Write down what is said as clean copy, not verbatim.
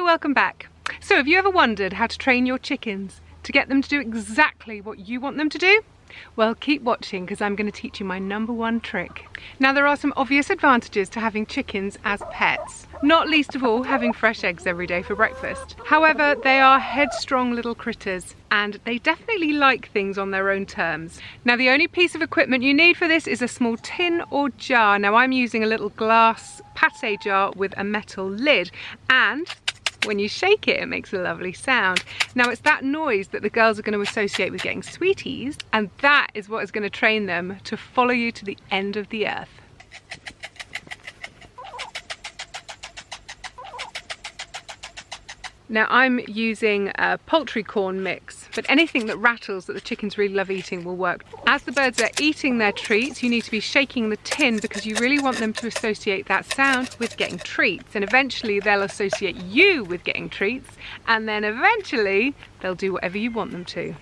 Hello, welcome back. So have you ever wondered how to train your chickens to get them to do exactly what you want them to do? Well, keep watching because I'm going to teach you my #1 trick. Now, there are some obvious advantages to having chickens as pets, not least of all having fresh eggs every day for breakfast. However, they are headstrong little critters and they definitely like things on their own terms. Now, the only piece of equipment you need for this is a small tin or jar. Now, I'm using a little glass pate jar with a metal lid, and when you shake it, it makes a lovely sound. Now, it's that noise that the girls are going to associate with getting sweeties, and that is what is going to train them to follow you to the end of the earth. Now, I'm using a poultry corn mix, but anything that rattles that the chickens really love eating will work. As the birds are eating their treats, you need to be shaking the tin because you really want them to associate that sound with getting treats, and eventually they'll associate you with getting treats, and then eventually they'll do whatever you want them to.